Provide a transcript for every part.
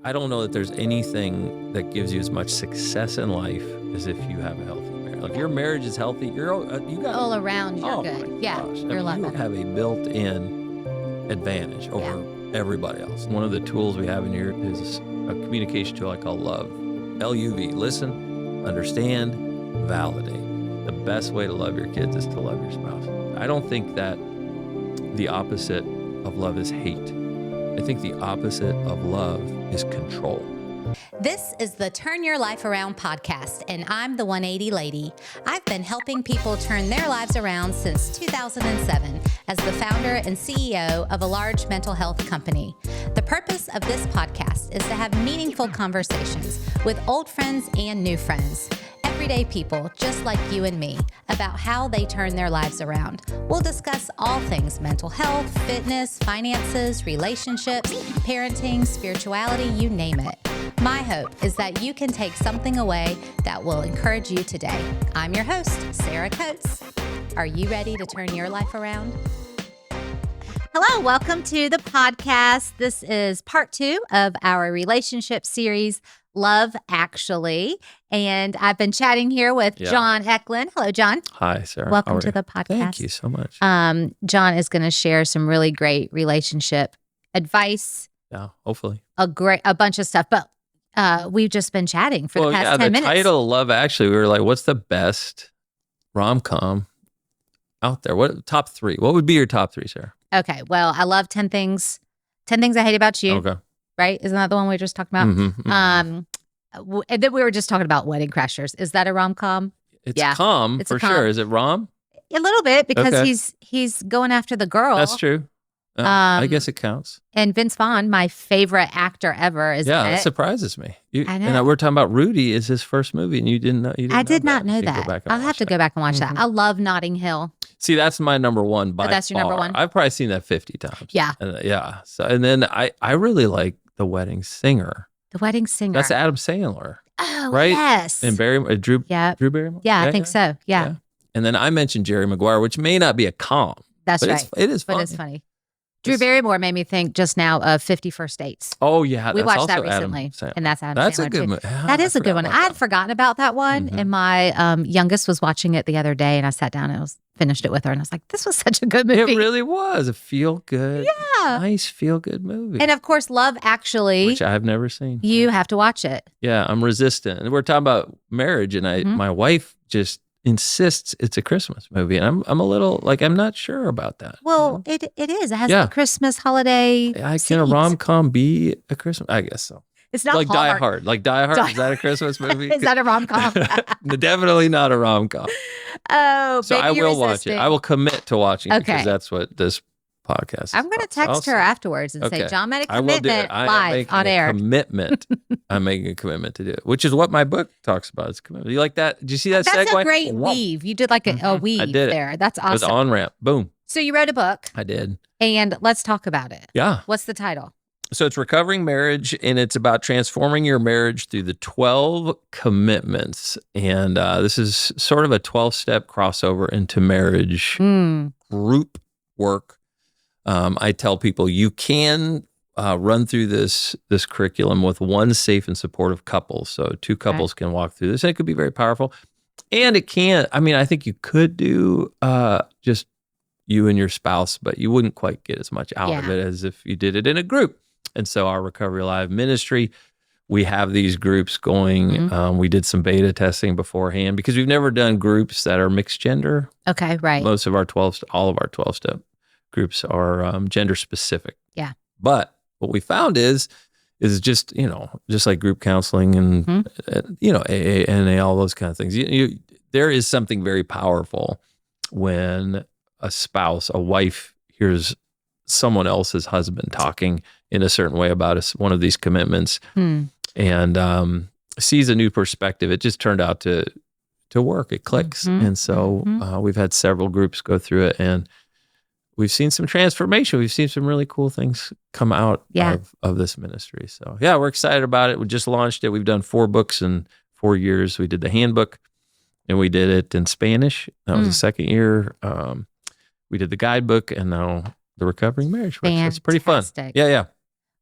I don't know that there's anything that gives you as much success in life as if you have a healthy marriage. Like your marriage is healthy, you got all around. You're good. My Yeah, gosh. you're a lot you better. have a built-in advantage over everybody else. One of the tools we have in here is a communication tool I call LOVE. LUV. Listen, understand, validate. The best way to love your kids is to love your spouse. I don't think that the opposite of love is hate. I think the opposite of love is control. This is the Turn Your Life Around podcast, and I'm the 180 Lady. I've been helping people turn their lives around since 2007 as the founder and CEO of a large mental health company. The purpose of this podcast is to have meaningful conversations with old friends and new friends, everyday people just like you and me, about how they turn their lives around. We'll discuss all things mental health, fitness, finances, relationships, parenting, spirituality, you name it. My hope is that you can take something away that will encourage you today. I'm your host, Sarah Coates. Are you ready to turn your life around? Hello, welcome to the podcast. This is part 2 of our relationship series, Love Actually. And I've been chatting here with John Eklund. Hello, John. Hi, Sarah. Welcome to the podcast. Thank you so much. John is going to share some really great relationship advice. Yeah, hopefully. A bunch of stuff. But we've just been chatting for the past 10 minutes. The title, Love Actually, we were like, what's the best rom-com out there? What top 3? What would be your top 3, Sarah? Okay, well, I love 10 Things I Hate About You. Okay. Right? Isn't that the one we were just talking about? Mm-hmm. And then we were just talking about Wedding Crashers. Is that a rom-com? It's com for sure. Is it rom? A little bit, because he's going after the girl. That's true. I guess it counts. And Vince Vaughn, my favorite actor ever, is in it. That surprises me. I know. And we're talking about Rudy is his first movie, and you didn't know. I did not know that. I'll have to go back and watch that. I love Notting Hill. See, that's my number one by That's your number one? I've probably seen that 50 times. Yeah. So, and then I really like The Wedding Singer. The Wedding Singer. That's Adam Sandler. Oh, right? yes. And Drew Barrymore? Yeah, I think so. Yeah. And then I mentioned Jerry Maguire, which may not be a com. That's right. It is funny. But it's funny. Drew Barrymore made me think just now of 50 First Dates. Oh, yeah. We watched that recently. And that's Adam Sandler. That's a good movie. That is a good one. I had forgotten about that one. Mm-hmm. And my youngest was watching it the other day, and I sat down and finished it with her. And I was like, this was such a good movie. It really was a feel-good, nice feel-good movie. And of course, Love Actually. Which I've never seen. You have to watch it. Yeah, I'm resistant. And we're talking about marriage, and my wife just insists it's a Christmas movie, and I'm a little like, I'm not sure about that. Well, it is. It has the Christmas holiday. Can a rom-com be a Christmas? I guess so. It's not like Hallmark. Die Hard. Like Die Hard. Is that a Christmas movie? Is that a rom-com? Definitely not a rom-com. Oh, so I will watch it. I will commit to watching because that's what this podcast is. I'm going to text her afterwards and say, John made a commitment live on air. I'm making a commitment to do it, which is what my book talks about. It's commitment. You like that? Did you see that segue? That's a great weave. You did like a weave there. That's awesome. It was on-ramp. Boom. So you wrote a book. I did. And let's talk about it. Yeah. What's the title? So it's Recovering Marriage, and it's about transforming your marriage through the 12 commitments. And this is sort of a 12-step crossover into marriage group work. I tell people you can run through this curriculum with one safe and supportive couple. So 2 couples can walk through this, and it could be very powerful. And it can, I think you could do just you and your spouse, but you wouldn't quite get as much out of it as if you did it in a group. And so our Recovery Live ministry, we have these groups going. We did some beta testing beforehand because we've never done groups that are mixed gender. Okay, right. All of our 12-step groups are gender specific. Yeah. But what we found is just, just like group counseling and, AA, NA, all those kind of things. There is something very powerful when a wife hears someone else's husband talking in a certain way about one of these commitments and sees a new perspective. It just turned out to work. It clicks. And so we've had several groups go through it, and we've seen some transformation. We've seen some really cool things come out of this ministry. So we're excited about it. We just launched it. We've done 4 books in 4 years. We did the handbook, and we did it in Spanish. That was the second year. We did the guidebook, and now the Recovering Marriage work. So it's pretty fun. Yeah.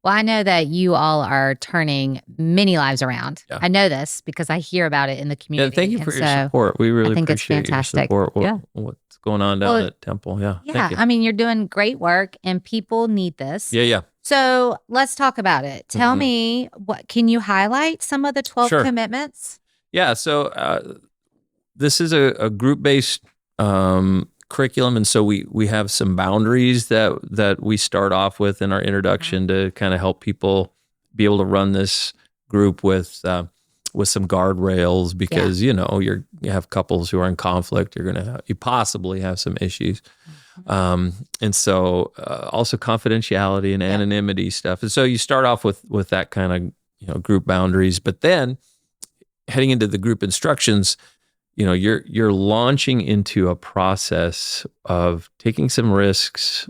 Well, I know that you all are turning many lives around. Yeah. I know this because I hear about it in the Yeah, community. thank you for your support. We really I think it's appreciate your fantastic. support. Yeah. What's going on down at Temple? Yeah, Yeah. thank you. I mean, you're doing great work and people need this. Yeah. So let's talk about it. Tell me, can you highlight some of the 12 Sure. commitments? Yeah, so this is a group-based curriculum, and so we have some boundaries that we start off with in our introduction to kind of help people be able to run this group with some guardrails, because you have couples who are in conflict. You possibly have some issues, and so also confidentiality and anonymity stuff. And so you start off with that kind of group boundaries, but then heading into the group instructions, you're launching into a process of taking some risks,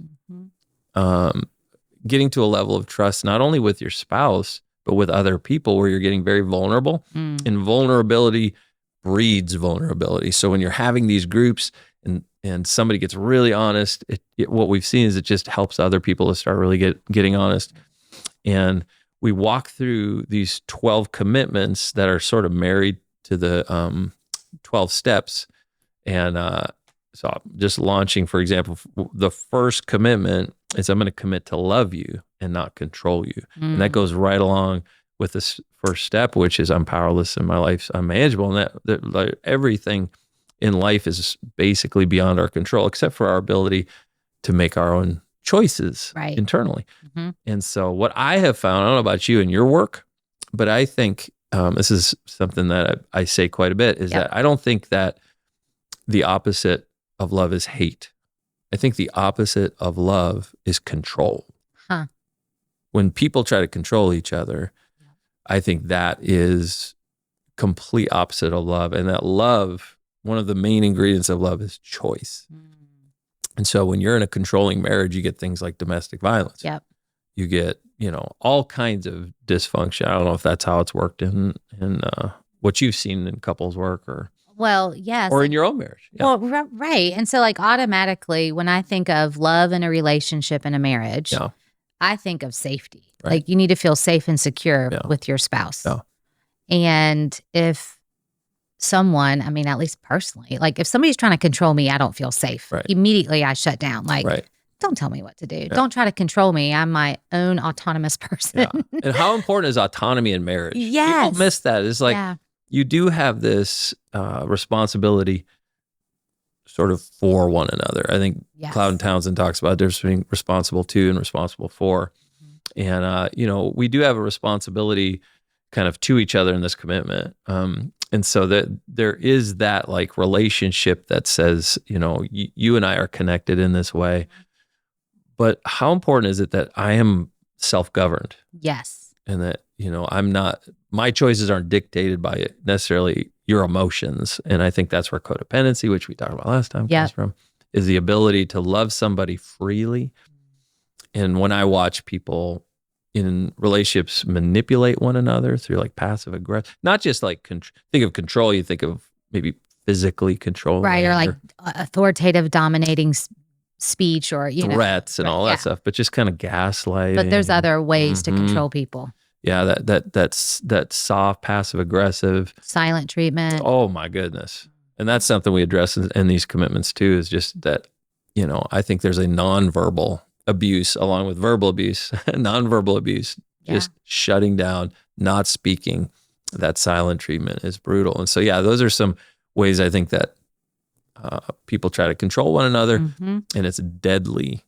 getting to a level of trust, not only with your spouse, but with other people, where you're getting very vulnerable. And vulnerability breeds vulnerability. So when you're having these groups and somebody gets really honest, what we've seen is it just helps other people to start really getting honest. And we walk through these 12 commitments that are sort of married to the 12 steps. And so just launching, for example, the first commitment is I'm going to commit to love you and not control you. And that goes right along with this first step, which is I'm powerless and my life's unmanageable. And that everything in life is basically beyond our control, except for our ability to make our own choices internally. And so what I have found, I don't know about you and your work, but I think this is something that I say quite a bit, is that I don't think that the opposite of love is hate. I think the opposite of love is control. When people try to control each other, I think that is complete opposite of love. And that love, one of the main ingredients of love is choice. And so when you're in a controlling marriage, you get things like domestic violence. You get, all kinds of dysfunction. I don't know if that's how it's worked in what you've seen in couples work, or yes, or in your own marriage. Well, right. And so automatically when I think of love in a relationship and a marriage, I think of safety. Like you need to feel safe and secure with your spouse. And if someone, I mean, at least personally, like if somebody's trying to control me, I don't feel safe. Immediately I shut down. Like, don't tell me what to do. Don't try to control me. I'm my own autonomous person. And how important is autonomy in marriage? People miss that. It's like you do have this responsibility sort of for one another. I think Cloud and Townsend talks about the difference between responsible to and responsible for. And, we do have a responsibility kind of to each other in this commitment. And so that there is that like relationship that says, you and I are connected in this way. But how important is it that I am self-governed? Yes. And that, I'm not, my choices aren't dictated by necessarily your emotions. And I think that's where codependency, which we talked about last time, comes from, is the ability to love somebody freely. And when I watch people in relationships manipulate one another through like passive aggressive, not just like think of control, you think of maybe physically controlling, or like authoritative dominating speech, or threats and all that stuff, but just kind of gaslighting. But there's other ways to control people. Yeah, that soft passive aggressive silent treatment. Oh my goodness. And that's something we address in these commitments too, is just that, I think there's a nonverbal abuse along with verbal abuse, nonverbal abuse, just shutting down, not speaking. That silent treatment is brutal. And so, those are some ways I think that people try to control one another, and it's deadly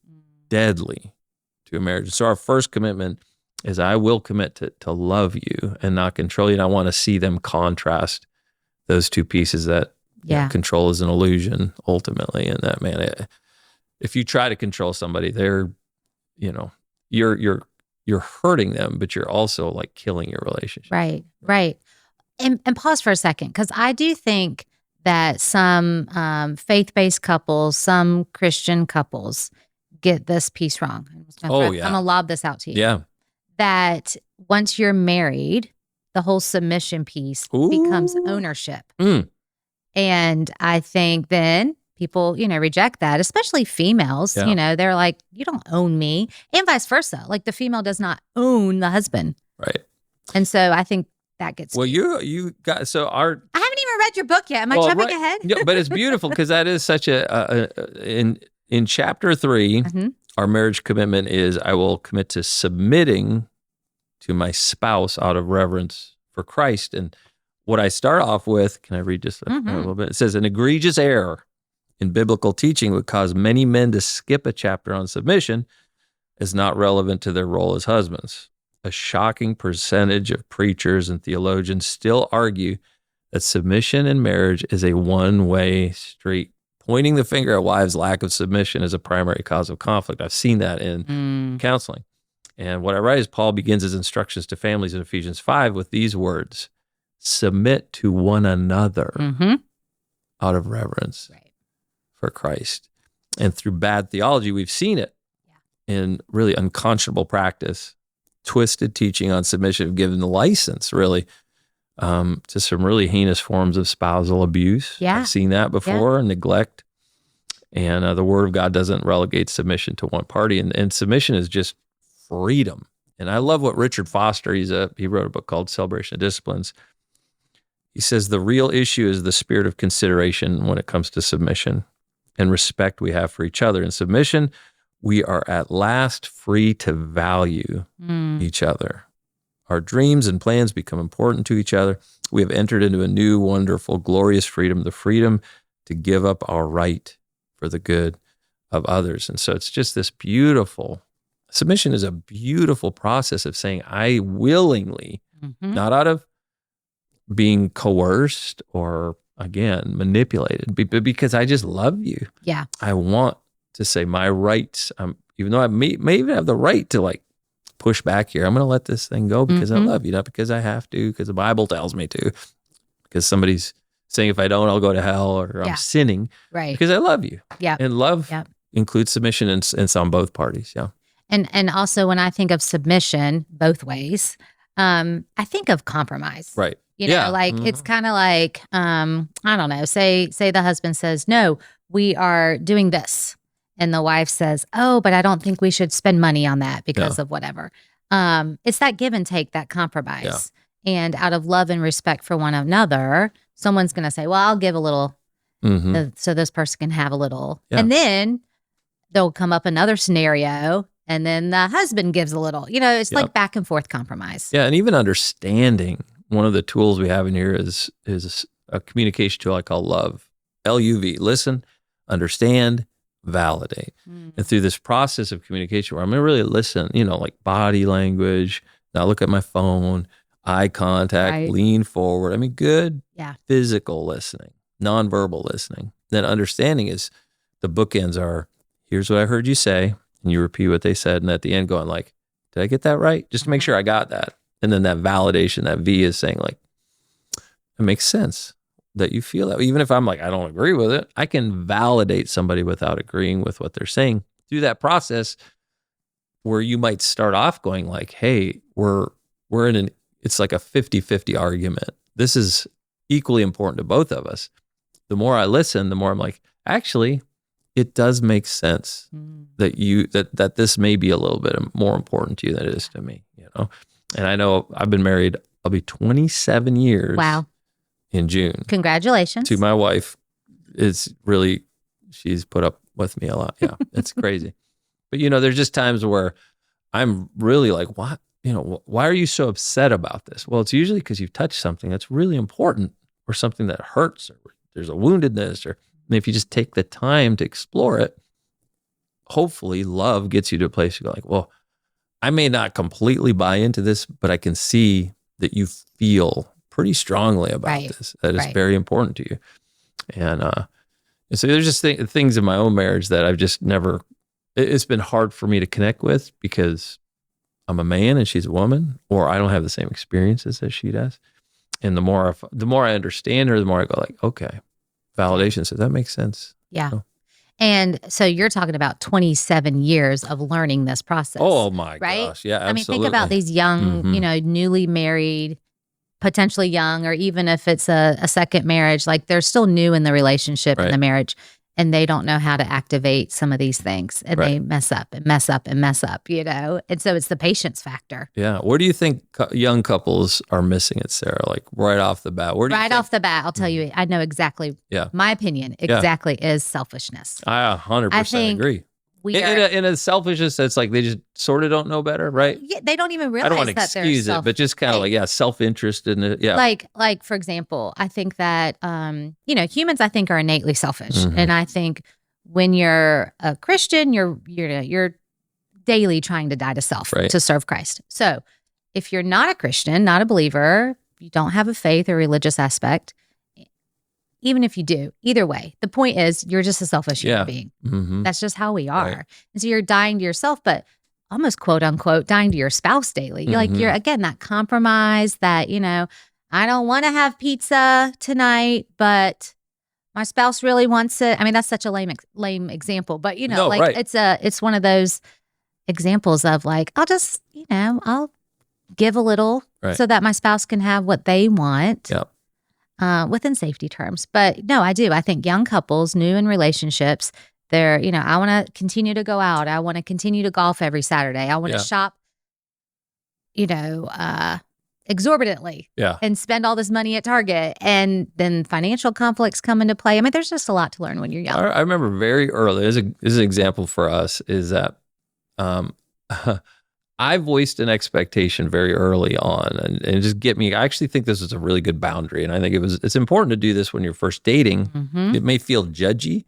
to a marriage. So our first commitment is I will commit to love you and not control you. And I want to see them contrast those two pieces, that control is an illusion ultimately. And that, man, if you try to control somebody, they're, you're hurting them, but you're also like killing your relationship. Right. And pause for a second, because I do think that some faith-based couples, some Christian couples get this piece wrong. I'm going to lob this out to you. Yeah. That once you're married, the whole submission piece becomes ownership. And I think then people, reject that, especially females. Yeah. They're like, you don't own me, and vice versa. Like the female does not own the husband. Right. And so I think that gets well, you got so our. I haven't even read your book yet. Am I jumping ahead? Yeah, but it's beautiful because that is such in chapter 3, our marriage commitment is I will commit to submitting to my spouse out of reverence for Christ. And what I start off with, can I read just a little bit? It says, an egregious error in biblical teaching would cause many men to skip a chapter on submission as not relevant to their role as husbands. A shocking percentage of preachers and theologians still argue that submission in marriage is a one-way street, pointing the finger at wives' lack of submission as a primary cause of conflict. I've seen that in counseling. And what I write is Paul begins his instructions to families in Ephesians 5 with these words: submit to one another out of reverence for Christ. And through bad theology, we've seen it in really unconscionable practice, twisted teaching on submission have given the license, really, to some really heinous forms of spousal abuse. Yeah. I've seen that before, neglect. And the Word of God doesn't relegate submission to one party. And submission is just freedom. And I love what Richard Foster, he wrote a book called Celebration of Disciplines. He says the real issue is the spirit of consideration when it comes to submission and respect we have for each other. In submission, we are at last free to value each other. Our dreams and plans become important to each other. We have entered into a new, wonderful, glorious freedom, the freedom to give up our right for the good of others. And so it's just this beautiful, submission is a beautiful process of saying, I willingly, not out of being coerced or, again, manipulated, but because I just love you. Yeah. I want to say my rights, even though I may even have the right to like push back here, I'm going to let this thing go because I love you, not because I have to, because the Bible tells me to, because somebody's saying if I don't, I'll go to hell, or I'm sinning, because I love you. Yeah. And love includes submission and it's on both parties. Yeah. And also when I think of submission both ways, I think of compromise. Right. It's kind of like, I don't know, say the husband says, no, we are doing this. And the wife says, oh, but I don't think we should spend money on that because of whatever. It's that give and take, that compromise. Yeah. And out of love and respect for one another, someone's going to say, well, I'll give a little so this person can have a little. Yeah. And then there'll come up another scenario and then the husband gives a little. It's like back and forth compromise. Yeah, and even understanding. One of the tools we have in here is a communication tool I call LOVE, LUV, listen, understand, validate. And through this process of communication where I'm going to really listen, like body language, not look at my phone, eye contact, lean forward. I mean, good physical listening, nonverbal listening. Then understanding is the bookends are, here's what I heard you say, and you repeat what they said. And at the end going like, did I get that right? Just to make sure I got that. And then that validation, that V is saying like, it makes sense that you feel that. Even if I'm like, I don't agree with it, I can validate somebody without agreeing with what they're saying through that process where you might start off going like, hey, we're in it's like a 50-50 argument. This is equally important to both of us. The more I listen, the more I'm like, actually, it does make sense that this may be a little bit more important to you than it is to me, And I know I've been married, I'll be 27 years in June. Congratulations. To my wife. She's put up with me a lot. Yeah, it's crazy. But, there's just times where I'm really like, what? Why are you so upset about this? Well, it's usually because you've touched something that's really important or something that hurts or there's a woundedness. Or if you just take the time to explore it, hopefully love gets you to a place you go like, well, I may not completely buy into this, but I can see that you feel pretty strongly about this, that it's very important to you. And so there's just things in my own marriage that I've just never, it's been hard for me to connect with because I'm a man and she's a woman, or I don't have the same experiences as she does. And the more I understand her, the more I go like, okay, validation says that makes sense. Yeah. And so you're talking about 27 years of learning this process. Oh my gosh. Yeah, absolutely. I mean, think about these young, newly married, potentially young, or even if it's a second marriage, like they're still new in the relationship and the marriage. and they don't know how to activate some of these things, and they mess up and mess up and mess up, and so it's the patience factor. Yeah. What do you think young couples are missing it, Sarah? Like right off the bat, where do you think? Off the bat, I'll tell you, I know exactly. Yeah. My opinion exactly is selfishness. I 100% agree. In a selfishness, that's like they just sort of don't know better, right? Yeah, they don't even realize I don't want to that excuse it, but just kind of like self-interest in it. Yeah. Like for example, I think that humans I think are innately selfish, and I think when you're a Christian, you're daily trying to die to self to serve Christ. So if you're not a Christian, not a believer, you don't have a faith or religious aspect, even if you do, either way, the point is you're just a selfish human being. That's just how we are. Right. And so you're dying to yourself, but almost quote unquote dying to your spouse daily. You're again, that compromise that, I don't want to have pizza tonight, but my spouse really wants it. I mean, that's such a lame example, but it's one of those examples of like, I'll just, I'll give a little so that my spouse can have what they want. Yep. Within safety terms. But no, I do. I think young couples, new in relationships, they're, I want to continue to go out. I want to continue to golf every Saturday. I want to shop, exorbitantly and spend all this money at Target. And then financial conflicts come into play. I mean, there's just a lot to learn when you're young. I remember very early, this is an example for us, is that I voiced an expectation very early on, and just get me. I actually think this is a really good boundary, and I think it's important to do this when you're first dating. It may feel judgy,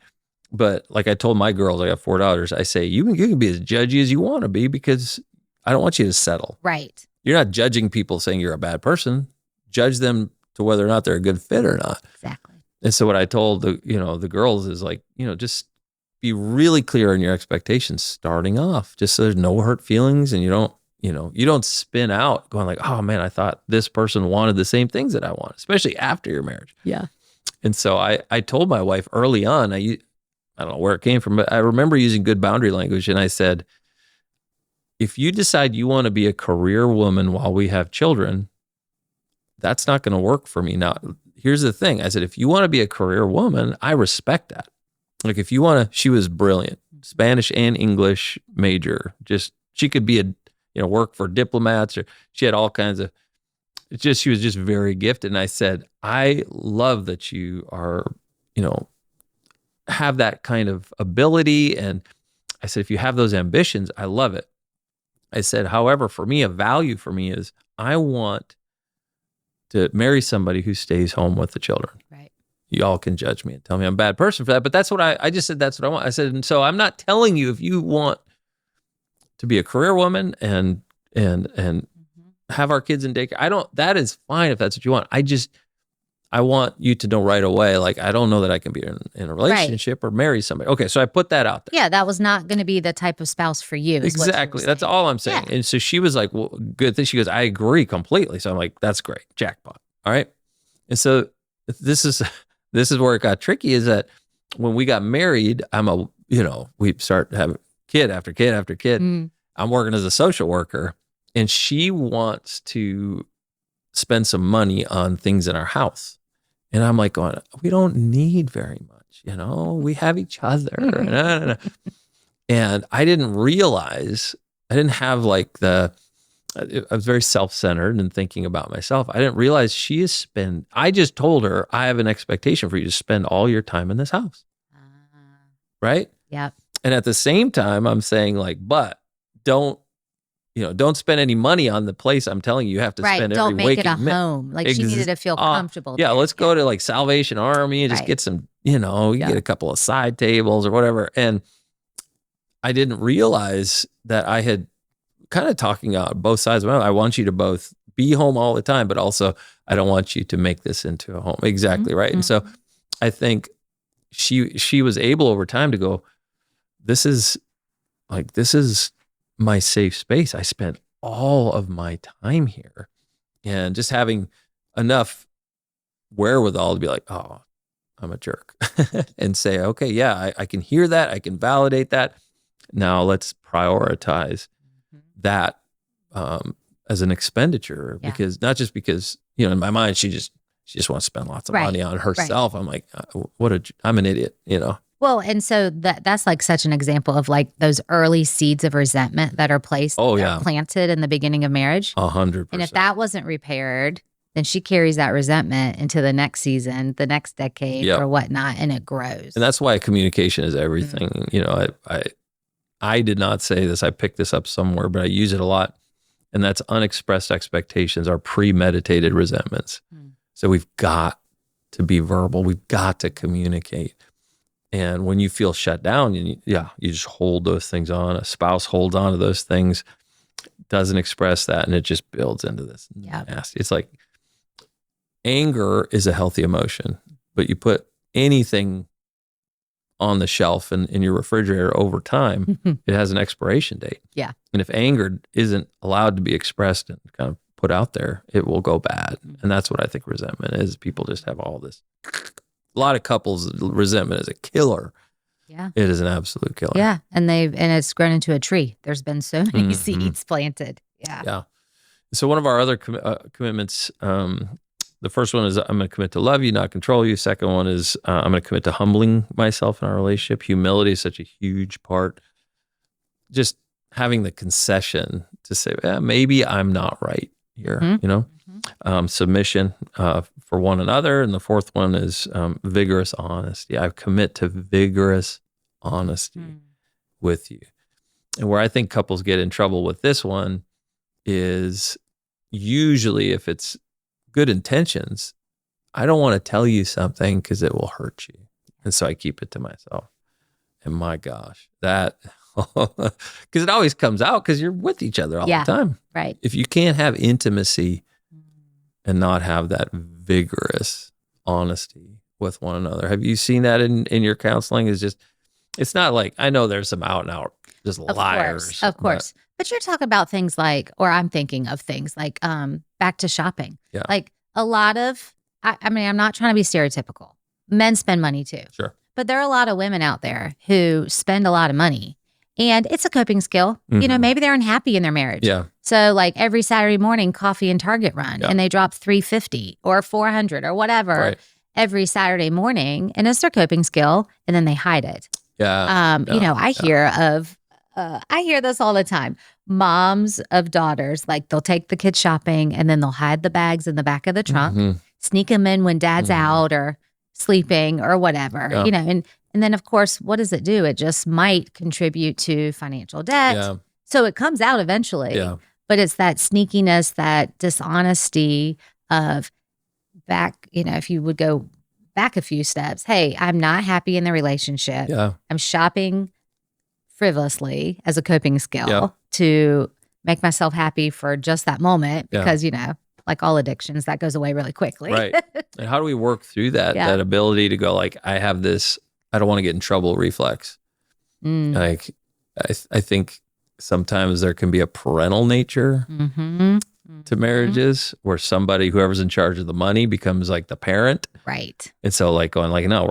but like I told my girls, I got 4 daughters. I say you can be as judgy as you want to be because I don't want you to settle. Right. You're not judging people saying you're a bad person. Judge them to whether or not they're a good fit or not. Exactly. And so what I told the girls is like, just be really clear on your expectations starting off, just so there's no hurt feelings, and you don't spin out going like, oh man, I thought this person wanted the same things that I want, especially after your marriage. Yeah. And so I told my wife early on, I don't know where it came from, but I remember using good boundary language. And I said, if you decide you want to be a career woman while we have children, that's not going to work for me. Now, here's the thing. I said, if you want to be a career woman, I respect that. Like if you want to, she was brilliant, Spanish and English major. She could be work for diplomats, or she had all kinds of, she was just very gifted. And I said, I love that you are, have that kind of ability. And I said, if you have those ambitions, I love it. I said, however, for me, a value for me is I want to marry somebody who stays home with the children. Right. Y'all can judge me and tell me I'm a bad person for that, but that's what I just said, that's what I want. I said, and so I'm not telling you if you want to be a career woman and have our kids in daycare. That is fine if that's what you want. I want you to know right away, like, I don't know that I can be in a relationship or marry somebody. Okay, so I put that out there. Yeah, that was not going to be the type of spouse for you. Exactly. That's all I'm saying. Yeah. And so she was like, well, good thing. She goes, I agree completely. So I'm like, that's great. Jackpot. All right. And so this is where it got tricky, is that when we got married, we start having kid after kid after kid. I'm working as a social worker, and she wants to spend some money on things in our house. And I'm like going, we don't need very much, we have each other. And I didn't realize, I didn't have like I was very self-centered and thinking about myself. I didn't realize I just told her, I have an expectation for you to spend all your time in this house. Right? Yeah. And at the same time, I'm saying like, but don't spend any money on the place I'm telling you have to spend every don't make waking it a home. Like she needed to feel comfortable. Yeah, let's go to like Salvation Army and just get some, get a couple of side tables or whatever. And I didn't realize that I had kind of talking out both sides. Well, I want you to both be home all the time, but also I don't want you to make this into a home. Exactly, right? And so I think she was able over time to go, this is my safe space. I spent all of my time here, and just having enough wherewithal to be like, oh, I'm a jerk and say, okay, yeah, I can hear that. I can validate that. Now let's prioritize that as an expenditure, because not just because, in my mind, she just wants to spend lots of money on herself. I'm like, I'm an idiot, Well, and so that's like such an example of like those early seeds of resentment that are placed, Oh, that yeah. are planted in the beginning of marriage. 100%. And if that wasn't repaired, then she carries that resentment into the next season, the next decade, Yep. or whatnot, and it grows. And that's why communication is everything. You know, I did not say this. I picked this up somewhere, but I use it a lot. And that's unexpressed expectations are premeditated resentments. So we've got to be verbal. We've got to communicate. And when you feel shut down, you just hold those things on. A spouse holds on to those things, doesn't express that, and it just builds into this nasty. It's like anger is a healthy emotion, but you put anything on the shelf in your refrigerator over time, it has an expiration date. Yeah. And if anger isn't allowed to be expressed and kind of put out there, it will go bad. And that's what I think resentment is. People just have all this. A lot of couples, resentment is a killer. Yeah. It is an absolute killer. Yeah. And it's grown into a tree. There's been so many seeds planted. Yeah. Yeah. So one of our other commitments, the first one is I'm going to commit to love you, not control you. Second one is I'm going to commit to humbling myself in our relationship. Humility is such a huge part. Just having the concession to say, maybe I'm not right here, you know? Submission for one another. And the fourth one is vigorous honesty. I commit to vigorous honesty with you. And where I think couples get in trouble with this one is usually if it's good intentions, I don't want to tell you something because it will hurt you. And so I keep it to myself. And my gosh, that, because it always comes out because you're with each other all the time. Right. If you can't have intimacy and not have that vigorous honesty with one another. Have you seen that in your counseling? It's not like, I know there's some out and out, just liars. Of course. But you're talking about things like, or I'm thinking of things like back to shopping. Yeah. Like a lot of, I mean, I'm not trying to be stereotypical. Men spend money too. Sure. But there are a lot of women out there who spend a lot of money. And it's a coping skill. You know, maybe they're unhappy in their marriage. Yeah. So like every Saturday morning, coffee and Target run, and they drop $350 or $400 or whatever every Saturday morning, and it's their coping skill, and then they hide it. Yeah. You know, I hear this all the time. Moms of daughters, like they'll take the kids shopping, and then they'll hide the bags in the back of the trunk, sneak them in when dad's out or sleeping or whatever. You know, and then, of course, what does it do? It just might contribute to financial debt. Yeah. So it comes out eventually. Yeah. But it's that sneakiness, that dishonesty of back, you know, if you would go back a few steps, hey, I'm not happy in the relationship. Yeah. I'm shopping frivolously as a coping skill to make myself happy for just that moment because, you know, like all addictions, that goes away really quickly. Right. And how do we work through that, that ability to go like, I have this, I don't want to get in trouble reflex. Like, I think sometimes there can be a parental nature to marriages where somebody, whoever's in charge of the money becomes like the parent. Right. And so like going like, no,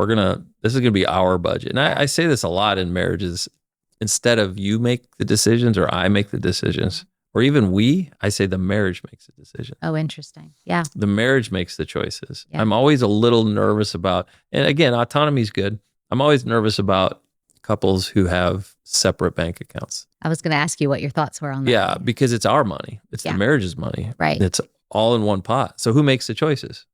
this is going to be our budget. And I say this a lot in marriages, instead of you make the decisions or I make the decisions, or even I say the marriage makes the decision. Oh, interesting. Yeah. The marriage makes the choices. Yeah. I'm always a little nervous about, and again, autonomy is good. I'm always nervous about couples who have separate bank accounts. I was going to ask you what your thoughts were on that. Yeah, because it's our money. It's the marriage's money. Right. It's all in one pot. So who makes the choices?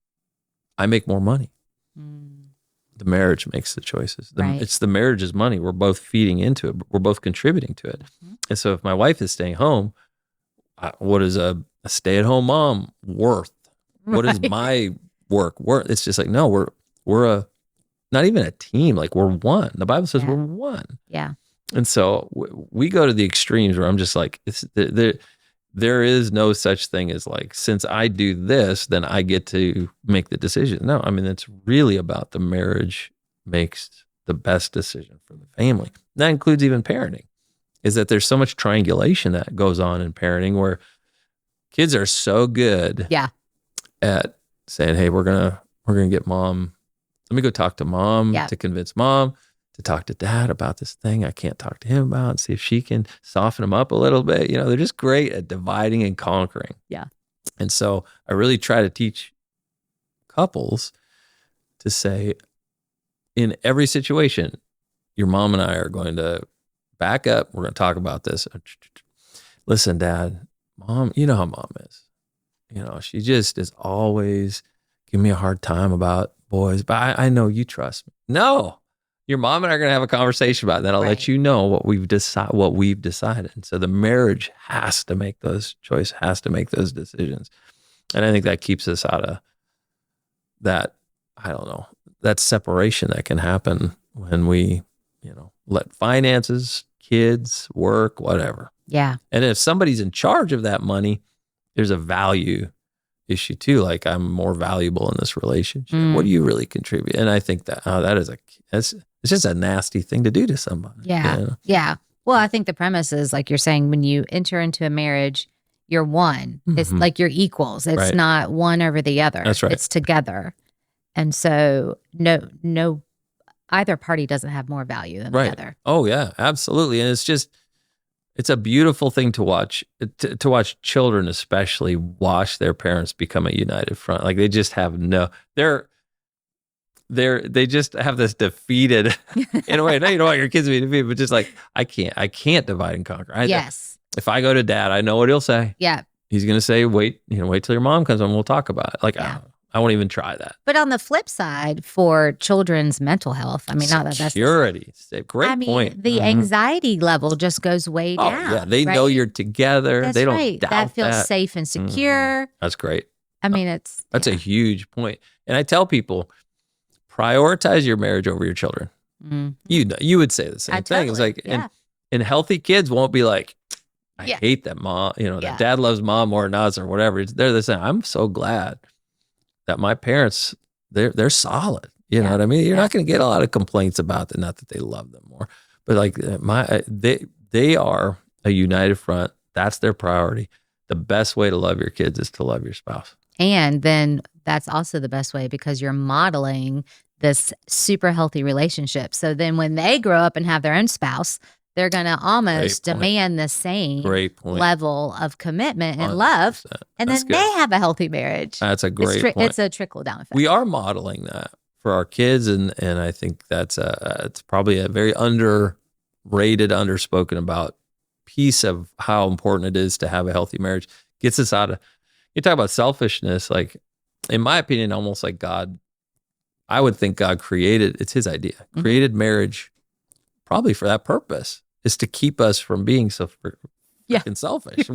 I make more money. The marriage makes the choices. It's the marriage's money. We're both feeding into it. We're both contributing to it. And so if my wife is staying home, what is a stay-at-home mom worth? What is my work worth? It's just like, no, we're not even a team. Like we're one. The Bible says we're one. Yeah. And so we go to the extremes where I'm just like, there is no such thing as like, since I do this, then I get to make the decision. No, I mean, it's really about the marriage makes the best decision for the family. And that includes even parenting, is that there's so much triangulation that goes on in parenting where kids are so good at saying, hey, we're gonna get mom. Let me go talk to mom to convince mom to talk to dad about this thing I can't talk to him about and see if she can soften him up a little bit. You know, they're just great at dividing and conquering. Yeah. And so I really try to teach couples to say, in every situation, your mom and I are going to back up. We're going to talk about this. Listen, Dad, Mom, you know how Mom is. She just is always giving me a hard time about boys, but I know you trust me. No, your mom and I are going to have a conversation about that. I'll let you know what we've decided. And so the marriage has to make those choices, has to make those decisions. And I think that keeps us out of that, I don't know, that separation that can happen when we, let finances, kids, work, whatever. Yeah. And if somebody's in charge of that money, there's a value issue too. Like, I'm more valuable in this relationship. What do you really contribute? And I think that it's just a nasty thing to do to somebody. Yeah. Yeah. Well, I think the premise is, like you're saying, when you enter into a marriage, you're one. It's like you're equals. It's not one over the other. That's right. It's together. And so no, either party doesn't have more value than the other. Oh yeah, absolutely. And it's a beautiful thing to watch, to watch children especially watch their parents become a united front. Like, they just have they just have this defeated in a way. No, you don't want your kids to be defeated, but just like, I can't divide and conquer. If I go to Dad, I know what he'll say. Yeah. He's going to say, wait till your mom comes home, we'll talk about it. Like, I won't even try that. But on the flip side, for children's mental health, I mean, security. Great point. The anxiety level just goes way down. Yeah, they know you're together. They don't doubt that. Feels safe and secure. That's great. I mean, that's a huge point. And I tell people, prioritize your marriage over your children. You would say the same thing. It's like, and healthy kids won't be like, I hate that mom, that dad loves mom more than us or whatever. They're the same. I'm so glad that my parents, they're solid. You know what I mean? You're not going to get a lot of complaints about that. Not that they love them more, but like they are a united front. That's their priority. The best way to love your kids is to love your spouse. And then that's also the best way, because you're modeling this super healthy relationship. So then when they grow up and have their own spouse, they're going to almost demand the same level of commitment and love. And then they have a healthy marriage. That's a great point. It's a trickle-down effect. We are modeling that for our kids. And I think it's probably a very underrated, underspoken about piece of how important it is to have a healthy marriage. Gets us out of, you talk about selfishness, like, in my opinion, almost like God, I would think God it's his idea, created marriage probably for that purpose, is to keep us from being so freaking selfish.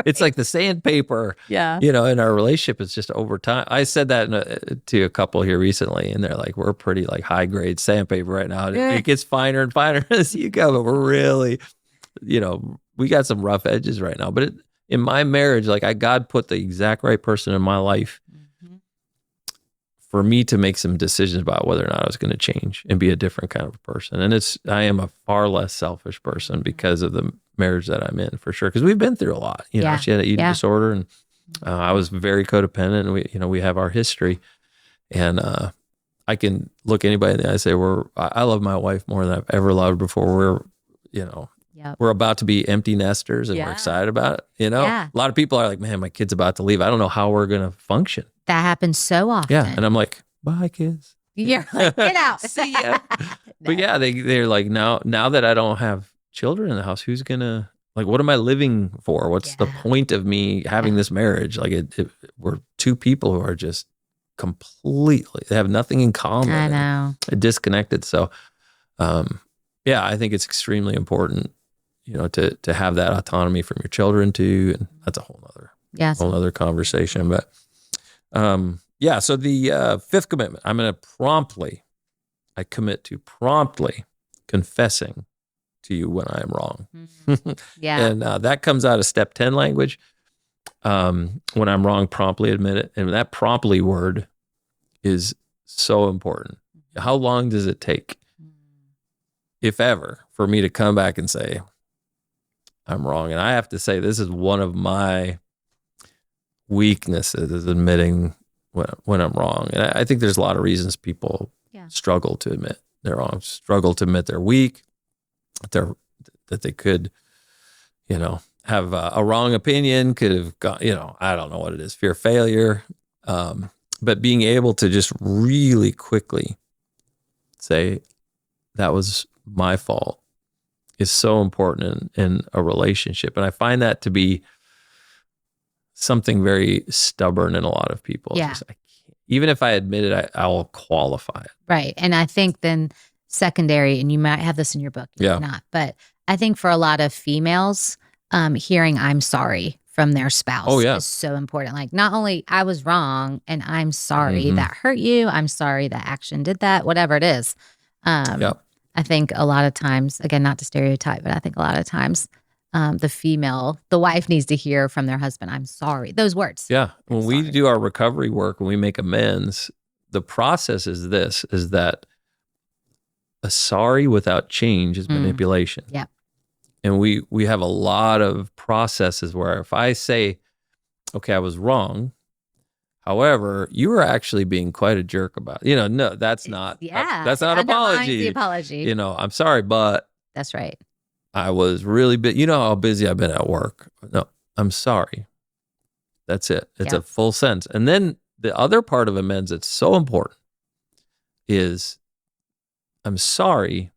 It's like the sandpaper, in our relationship. It's just over time. I said that to a couple here recently, and they're like, we're pretty like high grade sandpaper right now. It gets finer and finer as you go, but we're really, we got some rough edges right now. But in my marriage, like, God put the exact right person in my life for me to make some decisions about whether or not I was going to change and be a different kind of a person. And I am a far less selfish person because of the marriage that I'm in, for sure. Because we've been through a lot. She had an eating disorder, and I was very codependent, and we have our history. And I can look anybody in the eye and say, I love my wife more than I've ever loved before. We're about to be empty nesters, and we're excited about it. A lot of people are like, man, my kid's about to leave. I don't know how we're going to function. That happens so often. Yeah. And I'm like, bye, kids. You're like, get out. See ya. But they're like, now that I don't have children in the house, who's going to, like, what am I living for? What's the point of me having this marriage? Like, we're two people who are just completely, they have nothing in common. I know. Disconnected. So, I think it's extremely important, to have that autonomy from your children too. And that's a whole other conversation. But so the fifth commitment, I commit to promptly confessing to you when I am wrong. And that comes out of step 10 language. When I'm wrong, promptly admit it. And that promptly word is so important. How long does it take, if ever, for me to come back and say, I'm wrong? And I have to say, this is one of my weaknesses, is admitting when I'm wrong. And I think there's a lot of reasons people struggle to admit they're wrong, struggle to admit they're weak, that they could, have a wrong opinion, could have got, I don't know what it is, fear of failure. But being able to just really quickly say, that was my fault is so important in a relationship. And I find that to be something very stubborn in a lot of people. Yeah. Just, even if I admit it, I'll qualify it. Right. And I think then secondary, and you might have this in your book, you might not, but I think for a lot of females, hearing I'm sorry from their spouse is so important. Like, not only I was wrong and I'm sorry that hurt you, I'm sorry that action did that, whatever it is. I think a lot of times, again, not to stereotype, but I think a lot of times the wife needs to hear from their husband, I'm sorry. Those words. Yeah. When we do our recovery work, when we make amends, the process is that a sorry without change is manipulation. Yeah. And we have a lot of processes where if I say, okay, I was wrong, however, you were actually being quite a jerk about it. No, that's not that's not an apology. The apology. I'm sorry, but that's right. I was really you know how busy I've been at work. No, I'm sorry. That's it. It's a full sentence. And then the other part of amends that's so important is, I'm sorry.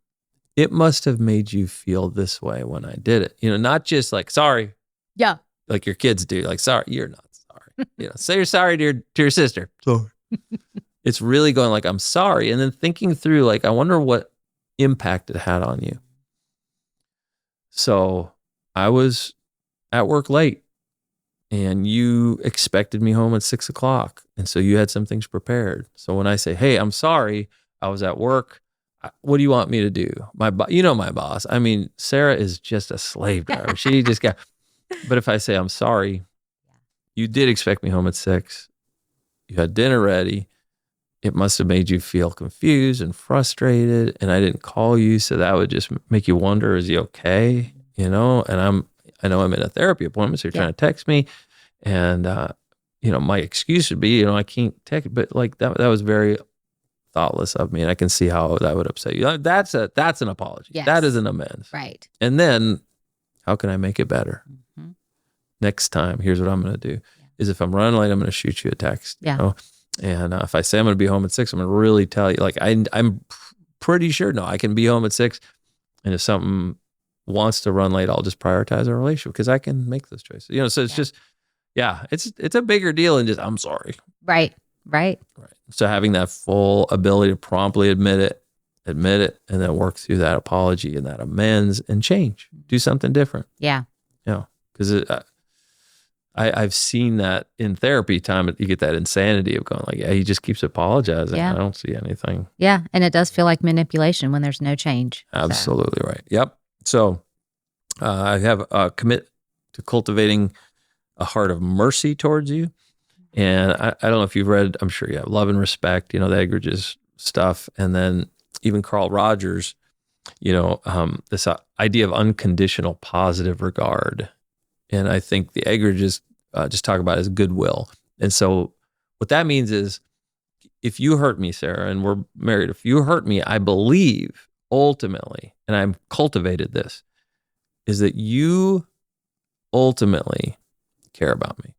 It must have made you feel this way when I did it. Not just like, sorry. Yeah. Like your kids do. Like, sorry, you're not sorry. Say you're sorry to your sister. Sorry. It's really going like, I'm sorry. And then thinking through, like, I wonder what impact it had on you. So I was at work late and you expected me home at 6:00. And so you had some things prepared. So when I say, hey, I'm sorry, I was at work. What do you want me to do? My boss. I mean, Sarah is just a slave driver. She just got, but if I say, I'm sorry, you did expect me home at 6. You had dinner ready. It must have made you feel confused and frustrated. And I didn't call you. So that would just make you wonder, is he okay? And I know I'm in a therapy appointment. So you're trying to text me. And, my excuse would be, I can't text, but like that was very thoughtless of me, and I can see how that would upset you. That's an apology. Yes. That is an amends. Right. And then how can I make it better? Next time, here's what I'm going to do is if I'm running late, I'm going to shoot you a text. And if I say I'm going to be home at 6, I'm going to really tell you, like, I'm pretty sure, no, I can be home at 6. And if something wants to run late, I'll just prioritize our relationship because I can make those choices. So it's just, it's a bigger deal than just, I'm sorry. Right. So having that full ability to promptly admit it, and then work through that apology and that amends and change, do something different. Yeah. Because I've seen that in therapy time, you get that insanity of going like, he just keeps apologizing. I don't see anything. Yeah. And it does feel like manipulation when there's no change. Absolutely right. Yep. So I have a commit to cultivating a heart of mercy towards you. And I don't know if you've read, I'm sure you have, Love and Respect, the Eggridge's stuff. And then even Carl Rogers, this idea of unconditional positive regard. And I think the Eggridges just talk about it as goodwill. And so what that means is, if you hurt me, Sarah, and we're married, if you hurt me, I believe ultimately, and I've cultivated this, is that you ultimately care about me.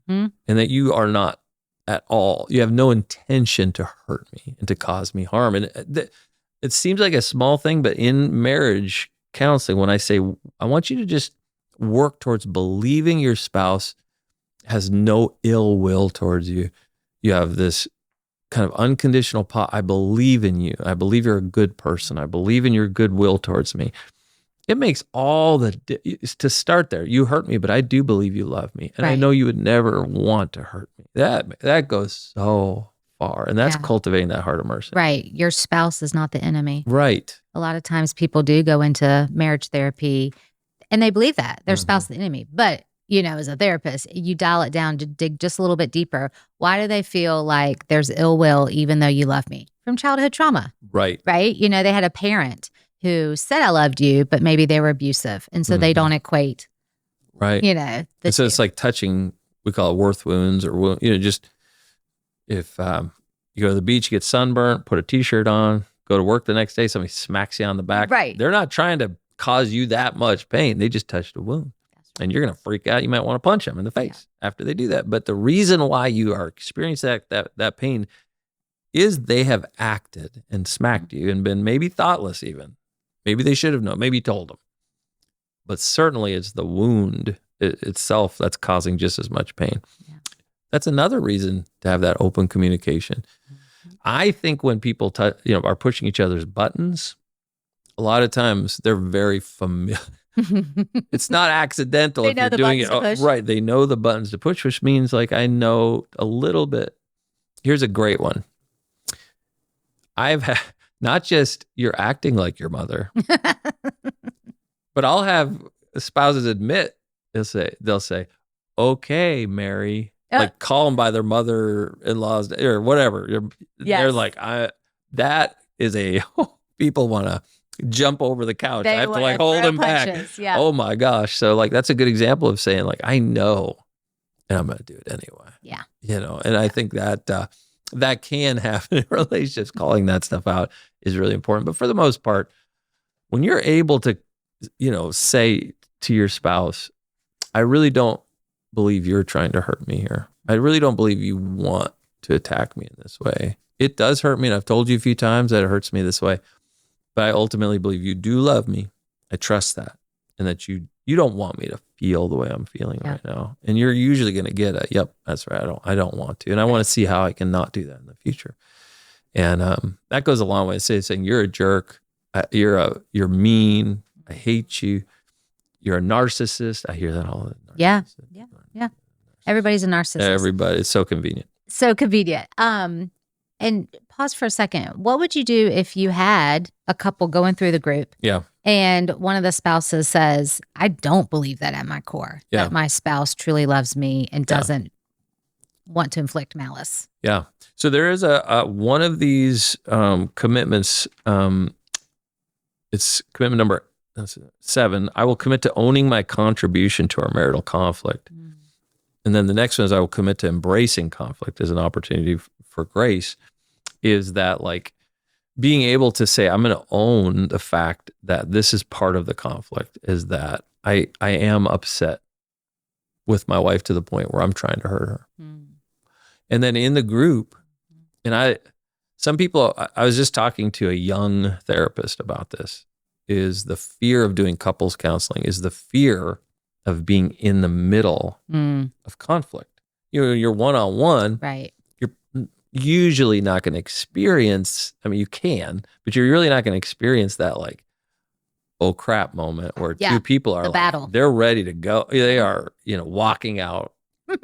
And that you are not at all, you have no intention to hurt me and to cause me harm. And it seems like a small thing, but in marriage counseling, when I say, I want you to just work towards believing your spouse has no ill will towards you. You have this kind of unconditional, I believe in you. I believe you're a good person. I believe in your goodwill towards me. It makes all to start there. You hurt me, but I do believe you love me. And I know you would never want to hurt me. That goes so far. And that's cultivating that heart of mercy. Right. Your spouse is not the enemy. Right. A lot of times people do go into marriage therapy and they believe that their spouse is the enemy. But, as a therapist, you dial it down to dig just a little bit deeper. Why do they feel like there's ill will even though you love me? From childhood trauma. Right. Right. They had a parent who said, I loved you, but maybe they were abusive. And so they don't equate. Right. So it's like touching, we call it worth wounds or, just if you go to the beach, you get sunburnt, put a t-shirt on, go to work the next day, somebody smacks you on the back. Right. They're not trying to cause you that much pain. They just touched a wound. And you're going to freak out. You might want to punch them in the face after they do that. But the reason why you are experiencing that pain is they have acted and smacked you and been maybe thoughtless even. Maybe they should have known. Maybe he told them. But certainly it's the wound itself that's causing just as much pain. Yeah. That's another reason to have that open communication. I think when people are pushing each other's buttons, a lot of times they're very familiar. It's not accidental if you're doing it. Right. They know the buttons to push, which means like I know a little bit. Here's a great one. I've had not just you're acting like your mother, but I'll have spouses admit, they'll say, okay, Mary, like call them by their mother-in-law's or whatever. Yes. They're like, that is people want to jump over the couch. I have to like hold them back. Yeah. Oh my gosh. So like, that's a good example of saying like, I know, and I'm going to do it anyway. Yeah. And I think that, that can happen in relationships. Calling that stuff out is really important. But for the most part, when you're able to, say to your spouse, I really don't believe you're trying to hurt me here. I really don't believe you want to attack me in this way. It does hurt me. And I've told you a few times that it hurts me this way, but I ultimately believe you do love me. I trust that. And that you don't want me to feel the way I'm feeling right now. And you're usually going to get a, yep, that's right. I don't want to. And I want to see how I can not do that in the future. And that goes a long way. Saying you're a jerk. You're mean. I hate you. You're a narcissist. I hear that all the time. Yeah. Everybody's a narcissist. Everybody. It's so convenient. And pause for a second. What would you do if you had a couple going through the group? Yeah. And one of the spouses says, I don't believe that at my core, that my spouse truly loves me and doesn't want to inflict malice. Yeah. So there is a one of these commitments. It's commitment number 7. I will commit to owning my contribution to our marital conflict. And then the next one is I will commit to embracing conflict as an opportunity for grace. Is that like being able to say, I'm going to own the fact that this is part of the conflict, is that I am upset with my wife to the point where I'm trying to hurt her. And then in the group, and I was just talking to a young therapist about this, is the fear of doing couples counseling is the fear of being in the middle of conflict. You're one-on-one. Right. You're usually not going to experience, you can, but you're really not going to experience that like, oh crap moment where two people are the like, battle. They're ready to go. They are, walking out,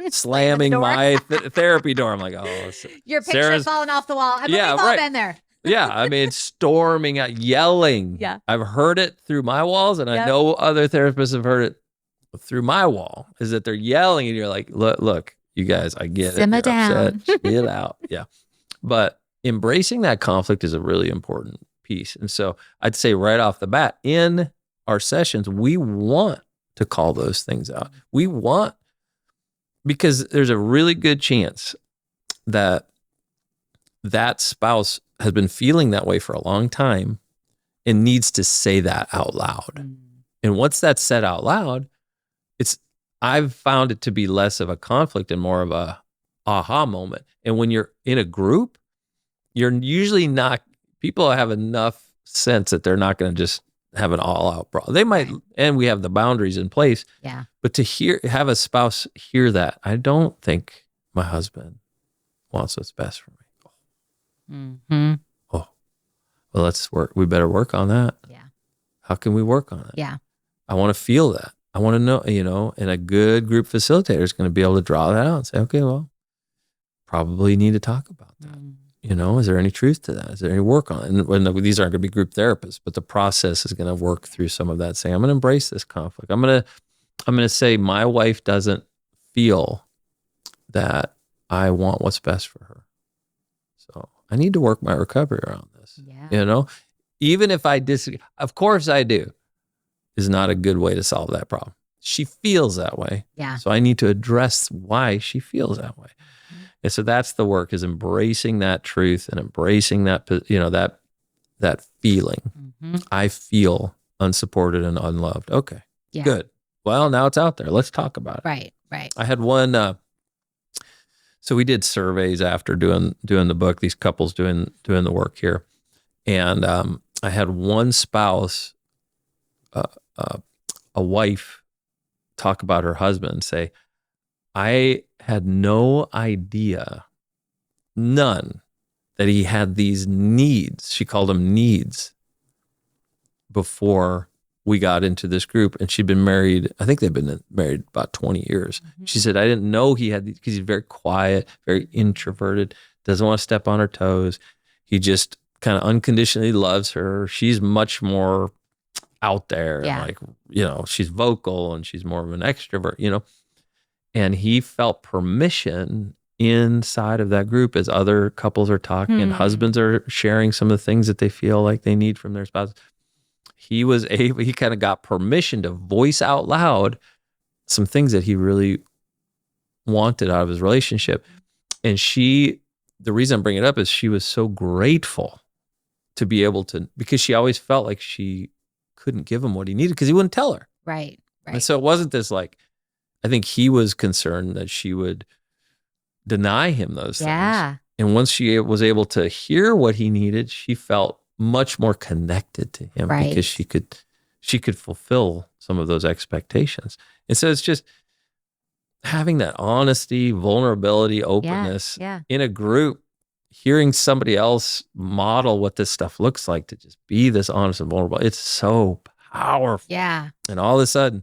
slamming my therapy door. I'm like, oh, your picture's falling off the wall. We've all been there. Storming out, yelling. Yeah. I've heard it through my walls, and I know other therapists have heard it through my wall, is that they're yelling, and you're like, look, you guys, I get Simmer it. You're down. upset. Get out. Yeah. But embracing that conflict is a really important piece. And so I'd say right off the bat, in our sessions, we want to call those things out. Because there's a really good chance that spouse has been feeling that way for a long time and needs to say that out loud. And once that's said out loud, I've found it to be less of a conflict and more of a aha moment. And when you're in a group, you're usually not, people have enough sense that they're not going to just have an all-out brawl. They might, and we have the boundaries in place. Yeah. But to have a spouse hear that, I don't think my husband wants what's best for me. Oh, well, let's work. We better work on that. Yeah. How can we work on it? Yeah. I want to feel that. I want to know, and a good group facilitator is going to be able to draw that out and say, okay, well, probably need to talk about that. Is there any truth to that? Is there any work on it? And these aren't going to be group therapists, but the process is going to work through some of that. Saying, I'm going to embrace this conflict. I'm going to say my wife doesn't feel that I want what's best for her. So I need to work my recovery around this. Yeah. Even if I disagree, of course I do, is not a good way to solve that problem. She feels that way. Yeah. So I need to address why she feels that way. And so that's the work, is embracing that truth and embracing that, that feeling. I feel unsupported and unloved. Okay, good. Well, now it's out there. Let's talk about it. Right. I had one, so we did surveys after doing the book, these couples doing the work here. And I had one spouse, a wife, talk about her husband and say, I had no idea, none, that he had these needs. She called them needs before we got into this group. And she'd been married, I think they've been married about 20 years. Mm-hmm. She said, I didn't know he had these, because he's very quiet, very introverted, doesn't want to step on her toes. He just kind of unconditionally loves her. She's much more out there. Yeah. And like, you know, she's vocal and she's more of an extrovert, you know. And he felt permission inside of that group as other couples are talking and husbands are sharing some of the things that they feel like they need from their spouse. He kind of got permission to voice out loud some things that he really wanted out of his relationship. And the reason I'm bringing it up is she was so grateful to be able to, because she always felt like she couldn't give him what he needed because he wouldn't tell her. Right. And so it wasn't this like, I think he was concerned that she would deny him those things. And once she was able to hear what he needed, she felt much more connected to him because she could fulfill some of those expectations. And so it's just having that honesty, vulnerability, openness in a group, hearing somebody else model what this stuff looks like, to just be this honest and vulnerable. It's so powerful. Yeah. And all of a sudden,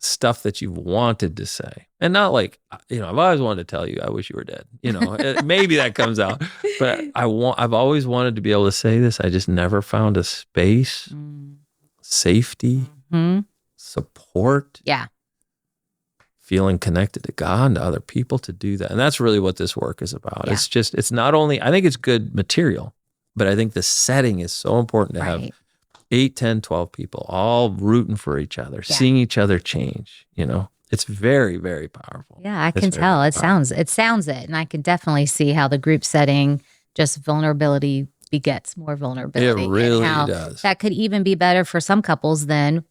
stuff that you've wanted to say, and not like, you know, I've always wanted to tell you, I wish you were dead, you know, maybe that comes out, but I've always wanted to be able to say this. I just never found a space, safety, support, feeling connected to God and to other people to do that. And that's really what this work is about. It's not only, I think it's good material, but I think the setting is so important to have 8, 10, 12 people all rooting for each other, seeing each other change, you know. It's very, very powerful. Yeah, I can tell. It sounds it. And I can definitely see how the group setting, just vulnerability begets more vulnerability. It really does. That could even be better for some couples than,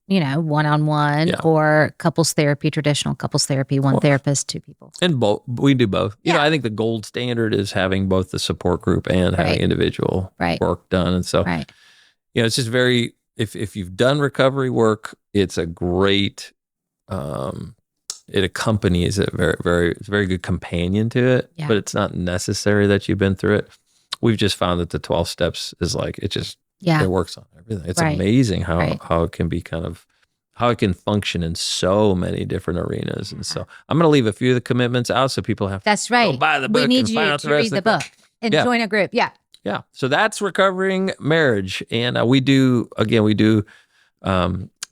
you know, one-on-one or couples therapy, traditional couples therapy, one therapist, 2 people. And we do both. You know, I think the gold standard is having both the support group and having individual work done. And so, you know, it's just very, if you've done recovery work, it's a great, it accompanies it it's a very good companion to it, but it's not necessary that you've been through it. We've just found that the 12 steps is like, it just, it works on everything. It's amazing how it can be how it can function in so many different arenas. And so I'm going to leave a few of the commitments out so people have to go buy the book. We need and find you out to the rest read the book and join a group. Yeah. So that's Recovering Marriage. And we do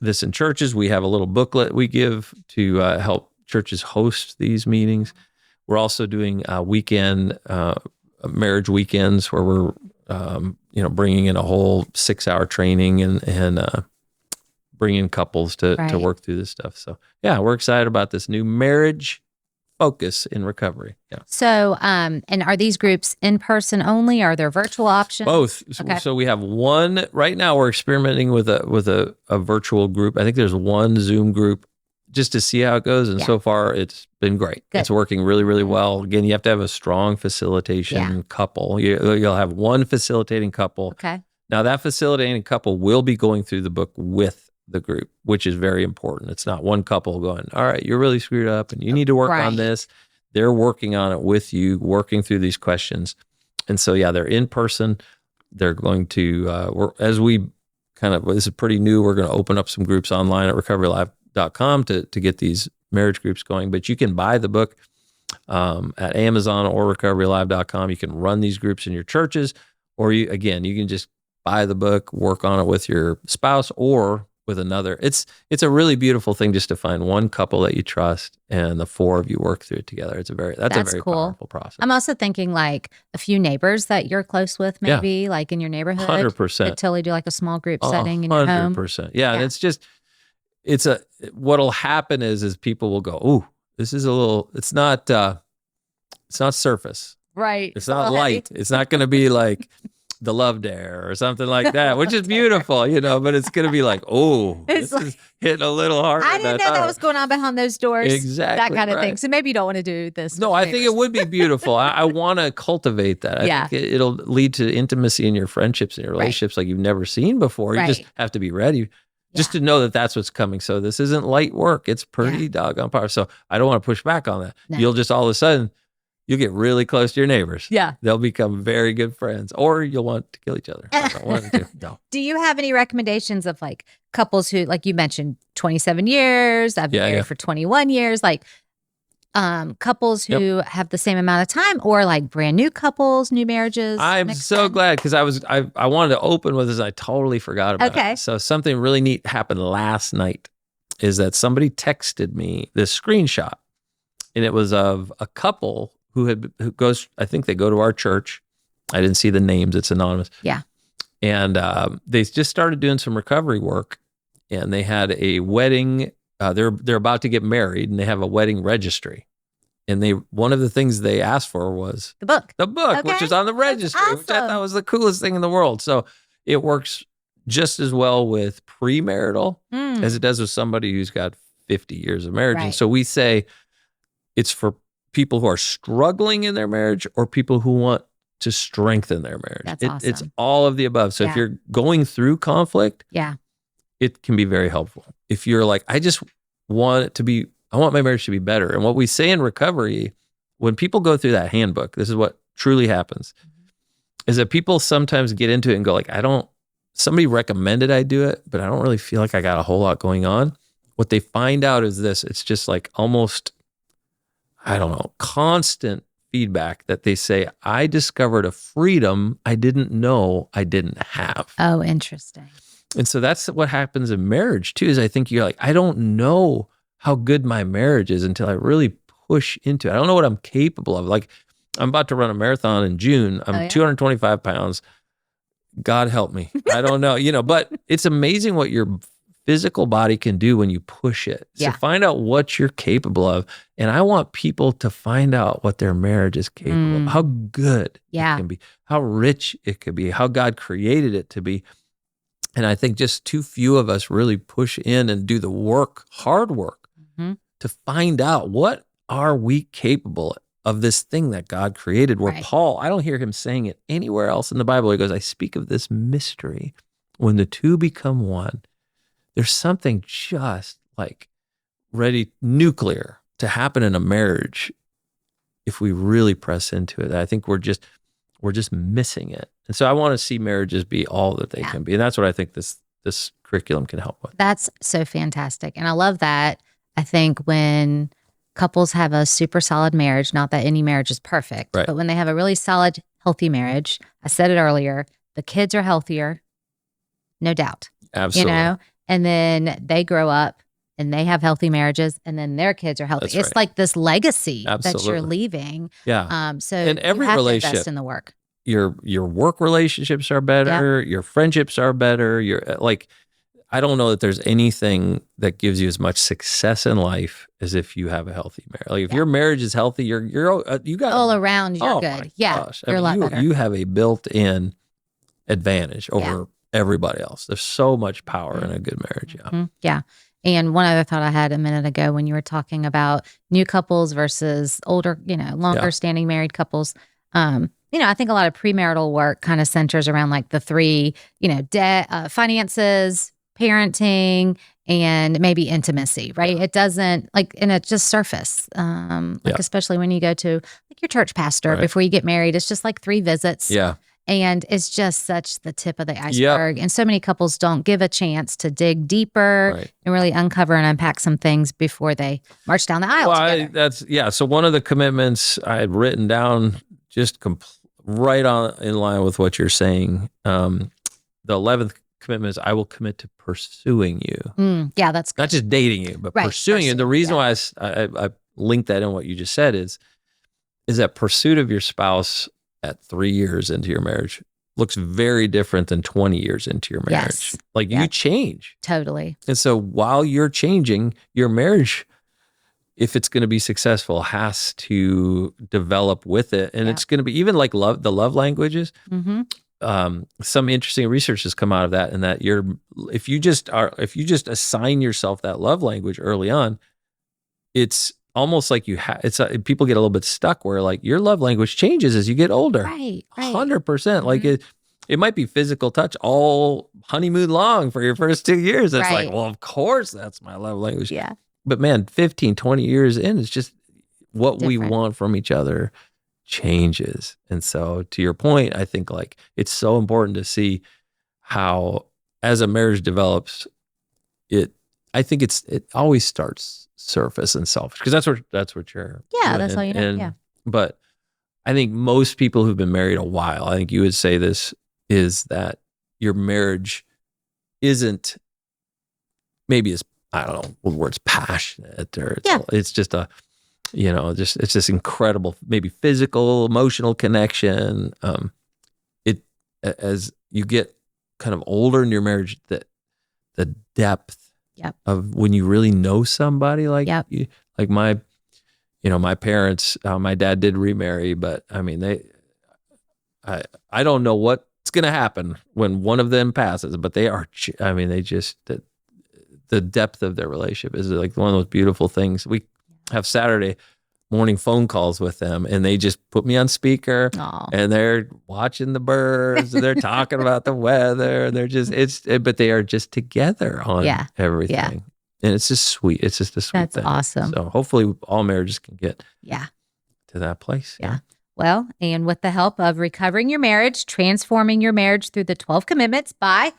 this in churches. We have a little booklet we give to help churches host these meetings. We're also doing weekend marriage weekends where we're bringing in a whole 6-hour training and bringing couples to work through this stuff. So we're excited about this new marriage focus in recovery. Yeah. So, and are these groups in person only? Are there virtual options? Both. Okay. So we have one right now. We're experimenting with a virtual group. I think there's one Zoom group just to see how it goes. And so far it's been great. Good. It's working really, really well. Again, you have to have a strong facilitation couple. You'll have one facilitating couple. Okay. Now that facilitating couple will be going through the book with the group, which is very important. It's not one couple going, all right, you're really screwed up and you need to work on this. They're working on it with you, working through these questions. And so, they're in person. They're going to, this is pretty new. We're going to open up some groups online at recoverylive.com to get these marriage groups going. But you can buy the book at Amazon or recoverylive.com. You can run these groups in your churches, or you can just buy the book, work on it with your spouse or with another. It's a really beautiful thing just to find one couple that you trust and the 4 of you work through it together. That's a very cool. Powerful process. I'm also thinking like a few neighbors that you're close with, maybe like in your neighborhood. 100%. Could totally do like a small group setting in your home. 100%. Yeah. And it's just, what'll happen is people will go, ooh, this is a little, it's not surface. Right. It's not light. It's not going to be like, the love dare or something like that, which is beautiful, but it's going to be like, oh, It's this is hitting a little harder. I didn't know that was going on behind those doors. Exactly. That kind of right. thing. So maybe you don't want to do this. No, I think it would be beautiful. I want to cultivate that. I think it'll lead to intimacy in your friendships and your relationships like you've never seen before. You just have to be ready just to know that that's what's coming. So this isn't light work. It's pretty doggone powerful. So I don't want to push back on that. No. You'll just all of a sudden, you'll get really close to your neighbors. Yeah. They'll become very good friends, or you'll want to kill each other. No. Do you have any recommendations of like couples who, like you mentioned, 27 years, I've been married for 21 years, like couples who have the same amount of time, or like brand new couples, new marriages? I'm so glad, because I wanted to open with this. I totally forgot about it. So something really neat happened last night is that somebody texted me this screenshot, and it was of a couple who goes, I think they go to our church. I didn't see the names. It's anonymous. Yeah. And they just started doing some recovery work, and they had a wedding. They're about to get married, and they have a wedding registry. And one of the things they asked for was the book, which is on the registry, which I thought was the coolest thing in the world. So it works just as well with premarital as it does with somebody who's got 50 years of marriage. Right. And so we say it's for people who are struggling in their marriage or people who want to strengthen their marriage. That's awesome. It's all of the above. So if you're going through conflict, it can be very helpful. If you're like, I want my marriage to be better. And what we say in recovery, when people go through that handbook, this is what truly happens, is that people sometimes get into it and go like, somebody recommended I do it, but I don't really feel like I got a whole lot going on. What they find out is this: it's just like almost, constant feedback that they say, I discovered a freedom I didn't know I didn't have. Oh, interesting. And so that's what happens in marriage too, is I think you're like, I don't know how good my marriage is until I really push into it. I don't know what I'm capable of. Like, I'm about to run a marathon in June. I'm 225 pounds. God help me. I don't know, but it's amazing what your physical body can do when you push it. So find out what you're capable of. And I want people to find out what their marriage is capable of, how good it can be, how rich it could be, how God created it to be. And I think just too few of us really push in and do the work, hard work, to find out what are we capable of this thing that God created. Where Paul, I don't hear him saying it anywhere else in the Bible. He goes, I speak of this mystery. When the two become one, there's something just like nuclear to happen in a marriage if we really press into it. I think we're just missing it. And so I want to see marriages be all that they can be. And that's what I think this curriculum can help with. That's so fantastic. And I love that. I think when couples have a super solid marriage, not that any marriage is perfect, but when they have a really solid, healthy marriage, I said it earlier, the kids are healthier, no doubt. Absolutely. And then they grow up and they have healthy marriages, and then their kids are healthy. It's like this legacy that you're leaving. Yeah. So in every you have relationship, to invest in the work. Your work relationships are better. Your friendships are better. I don't know that there's anything that gives you as much success in life as if you have a healthy marriage. Like if your marriage is healthy, you got all around. You're good. Yeah, you're a lot better. You have a built-in advantage over everybody else. There's so much power in a good marriage. Yeah. And one other thought I had a minute ago when you were talking about new couples versus older, longer standing married couples. I think a lot of premarital work kind of centers around like the three, debt, finances, parenting, and maybe intimacy, right? It doesn't and it's just surface. Especially when you go to like your church pastor before you get married, it's just like 3 visits. Yeah. And it's just such the tip of the iceberg. Yep. And so many couples don't give a chance to dig deeper and really uncover and unpack some things before they march down the aisle together. So one of the commitments I had written down just right on in line with what you're saying. The 11th commitment is I will commit to pursuing you. That's good. Not just dating you, but pursuing you. The reason why I linked that in what you just said is that pursuit of your spouse at 3 years into your marriage looks very different than 20 years into your marriage. You change. Totally. And so while you're changing, your marriage, if it's going to be successful, has to develop with it. And it's going to be even like the love languages. some interesting research has come out of that, and that if you just assign yourself that love language early on, it's almost like people get a little bit stuck where like your love language changes as you get older. Right. 100%. Like it might be physical touch all honeymoon long for your first 2 years. It's like, well, of course that's my love language. Yeah. But man, 15, 20 years in, it's just what we want from each other changes. And so to your point, I think like it's so important to see how as a marriage develops, I think it always starts surface and selfish, because that's what you're doing. That's all you know. But I think most people who've been married a while, I think you would say this, is that your marriage isn't maybe as, I don't know, the word's passionate, or it's just it's this incredible, maybe physical, emotional connection. As you get kind of older in your marriage, the depth of when you really know somebody, like like my parents, my dad did remarry, but I mean, I don't know what's going to happen when one of them passes, but they are, they just, the depth of their relationship is like one of those beautiful things. We have Saturday morning phone calls with them, and they just put me on speaker. Aww. And they're watching the birds, and they're talking about the weather, and they're just, but they are just together on everything. Yeah. And it's just sweet. It's just a sweet thing. That's awesome. So hopefully all marriages can get to that place. Yeah. Well, and with the help of Recovering Your Marriage, Transforming Your Marriage Through the 12 Commitments by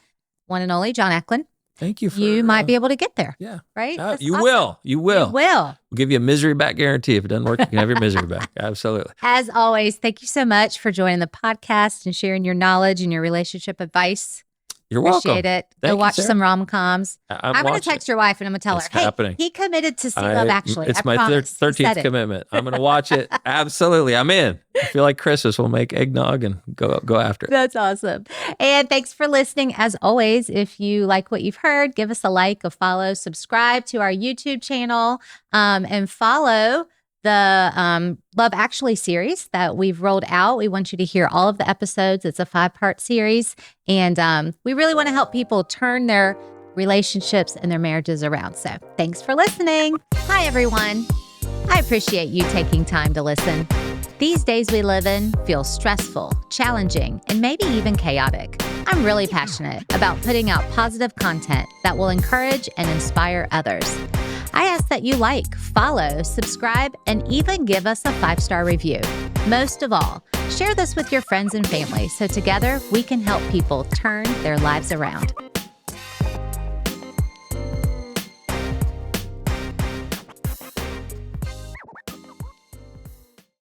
one and only John Eklund. Thank you. You might be able to get there. Yeah. Right? You will. We'll give you a misery back guarantee. If it doesn't work, you can have your misery back. Absolutely. As always, thank you so much for joining the podcast and sharing your knowledge and your relationship advice. You're welcome. Appreciate it. Go watch some rom-coms. I'm going to text your wife and I'm going to tell her, hey, he committed to see Love Actually. It's my 13th commitment. I'm going to watch it. Absolutely. I'm in. I feel like Christmas. We'll make eggnog and go after it. That's awesome. And thanks for listening. As always, if you like what you've heard, give us a like, a follow, subscribe to our YouTube channel, and follow the Love Actually series that we've rolled out. We want you to hear all of the episodes. It's a 5-part series. And we really want to help people turn their relationships and their marriages around. So thanks for listening. Hi, everyone. I appreciate you taking time to listen. These days we live in feel stressful, challenging, and maybe even chaotic. I'm really passionate about putting out positive content that will encourage and inspire others. I ask that you like, follow, subscribe, and even give us a 5-star review. Most of all, share this with your friends and family so together we can help people turn their lives around.